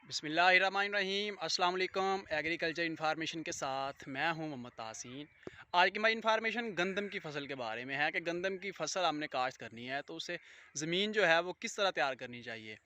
बिस्मिल्लाहिर्रहमानिर्रहीम अस्सलाम वालेकुम। एग्रीकल्चर इन्फॉर्मेशन के साथ मैं हूं मोहम्मद तासीन। आज की हमारी इन्फॉर्मेशन गंदम की फ़सल के बारे में है कि गंदम की फ़सल हमने काश्त करनी है तो उसे ज़मीन जो है वो किस तरह तैयार करनी चाहिए।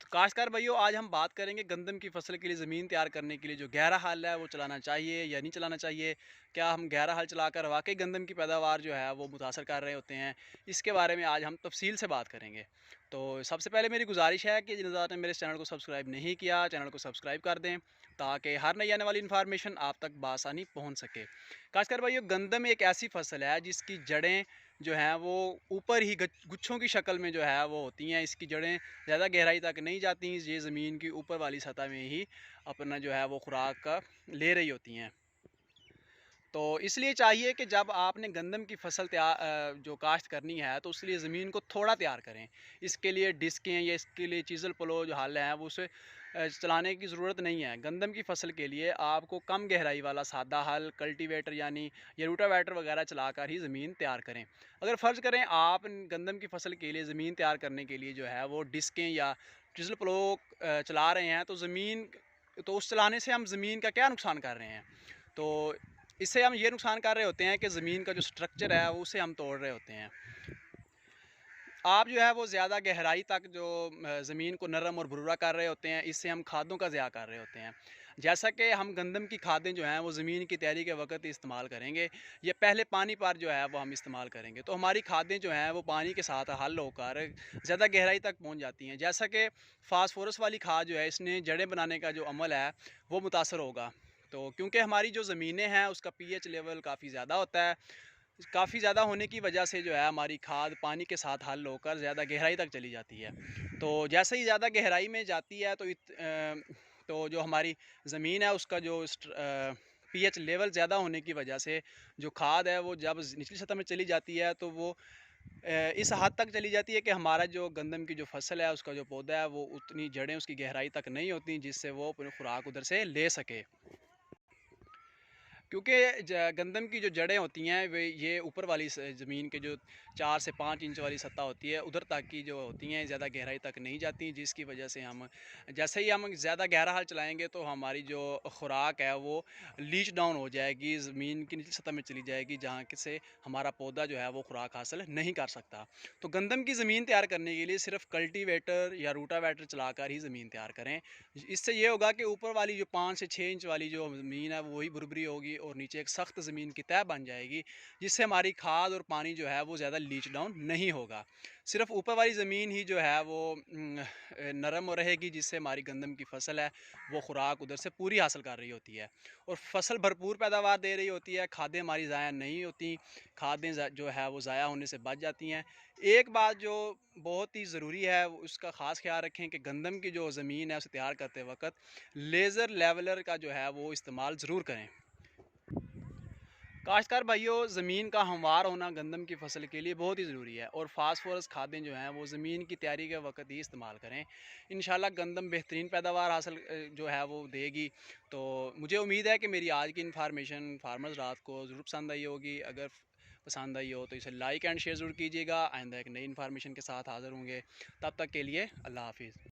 तो काश्तकार भाइयों, आज हम बात करेंगे गंदम की फ़सल के लिए ज़मीन तैयार करने के लिए जो गहरा हल है वो चलाना चाहिए या नहीं चलाना चाहिए। क्या हम गहरा हल चलाकर वाकई गंदम की पैदावार जो है वो मुतासर कर रहे होते हैं, इसके बारे में आज हम तफसील से बात करेंगे। तो सबसे पहले मेरी गुजारिश है कि जिन हज़रात ने मेरे इस चैनल को सब्सक्राइब नहीं किया, चैनल को सब्सक्राइब कर दें ताकि हर नई आने वाली इन्फॉर्मेशन आप तक बआसानी पहुंच सके। खासकर भाइयों, गंदम एक ऐसी फसल है जिसकी जड़ें जो हैं वो ऊपर ही गुच्छों की शक्ल में जो है वो होती हैं। इसकी जड़ें ज़्यादा गहराई तक नहीं जाती, ये ज़मीन की ऊपर वाली सतह में ही अपना जो है वो खुराक का ले रही होती हैं। तो इसलिए चाहिए कि जब आपने गंदम की फसल जो काश्त करनी है तो उसके लिए ज़मीन को थोड़ा तैयार करें। इसके लिए डिस्कें या इसके लिए चीज़ल प्लो जो हल हैं वो उसे चलाने की ज़रूरत नहीं है। गंदम की फसल के लिए आपको कम गहराई वाला सादा हल, कल्टीवेटर यानी या रूटावेटर वगैरह चलाकर ही ज़मीन तैयार करें। अगर फ़र्ज़ करें आप गंदम की फसल के लिए ज़मीन तैयार करने के लिए जो है वो डिस्कें या चीज़ल प्लो चला रहे हैं तो उस चलाने से हम ज़मीन का क्या नुकसान कर रहे हैं। तो इससे हम ये नुकसान कर रहे होते हैं कि ज़मीन का जो स्ट्रक्चर है उसे हम तोड़ रहे होते हैं। आप जो है वो ज़्यादा गहराई तक जो ज़मीन को नरम और भुरभुरा कर रहे होते हैं, इससे हम खादों का ज़िया कर रहे होते हैं। जैसा कि हम गंदम की खादें जो हैं वो ज़मीन की तैयारी के वक़्त इस्तेमाल करेंगे, ये पहले पानी पर जो है वो हम इस्तेमाल करेंगे, तो हमारी खादें जो हैं वो पानी के साथ हल होकर ज़्यादा गहराई तक पहुँच जाती हैं। जैसा कि फ़ॉस्फ़ोरस वाली खाद जो है इसने जड़ें बनाने का जो अमल है वो मुतासर होगा। तो क्योंकि हमारी जो ज़मीनें हैं उसका पीएच लेवल काफ़ी ज़्यादा होता है, काफ़ी ज़्यादा होने की वजह से जो है हमारी खाद पानी के साथ हल होकर ज़्यादा गहराई तक चली जाती है। तो जैसे ही ज़्यादा गहराई में जाती है तो जो हमारी ज़मीन है उसका जो पीएच लेवल ज़्यादा होने की वजह से जो खाद है वो जब निचली सतह में चली जाती है तो वो इस हद तक चली जाती है कि हमारा जो गंदम की जो फसल है उसका जो पौधा है वो उतनी जड़ें उसकी गहराई तक नहीं होती जिससे वो अपनी खुराक उधर से ले सके। क्योंकि गंदम की जो जड़ें होती हैं वे ये ऊपर वाली ज़मीन के जो 4 से 5 इंच वाली सतह होती है उधर तक की जो होती हैं, ज़्यादा गहराई तक नहीं जाती, जिसकी वजह से हम जैसे ही हम ज़्यादा गहरा हल चलाएंगे तो हमारी जो खुराक है वो लीच डाउन हो जाएगी, ज़मीन की निचली सतह में चली जाएगी जहाँ से हमारा पौधा जो है वो खुराक हासिल नहीं कर सकता। तो गंदम की ज़मीन तैयार करने के लिए सिर्फ कल्टीवेटर या रूटावेटर चलाकर ही ज़मीन तैयार करें। इससे ये होगा कि ऊपर वाली जो 5 से 6 इंच वाली जो ज़मीन है वही भुरभुरी होगी और नीचे एक सख्त ज़मीन की तह बन जाएगी, जिससे हमारी खाद और पानी जो है वो ज़्यादा लीच डाउन नहीं होगा। सिर्फ ऊपर वाली ज़मीन ही जो है वो नरम हो रहेगी, जिससे हमारी गंदम की फसल है वो खुराक उधर से पूरी हासिल कर रही होती है और फसल भरपूर पैदावार दे रही होती है। खादें हमारी ज़ाया नहीं होती, खादें जो है वो ज़ाया होने से बच जाती हैं। एक बात जो बहुत ही ज़रूरी है उसका ख़ास ख्याल रखें कि गंदम की जो ज़मीन है उसे तैयार करते वक्त लेज़र लेवलर का जो है वो इस्तेमाल ज़रूर करें। काश्तकार भाइयों, ज़मीन का हमवार होना गंदम की फसल के लिए बहुत ही ज़रूरी है और फास्फोरस खादें जो हैं वो ज़मीन की तैयारी के वक्त ही इस्तेमाल करें। इंशाल्लाह गंदम बेहतरीन पैदावार हासिल जो है वो देगी। तो मुझे उम्मीद है कि मेरी आज की इन्फॉर्मेशन फार्मर्स रात को ज़रूर पसंद आई होगी। अगर पसंद आई हो तो इसे लाइक एंड शेयर ज़रूर कीजिएगा। आइंदा एक नई इन्फॉर्मेशन के साथ हाज़िर होंगे, तब तक के लिए अल्लाह हाफिज़।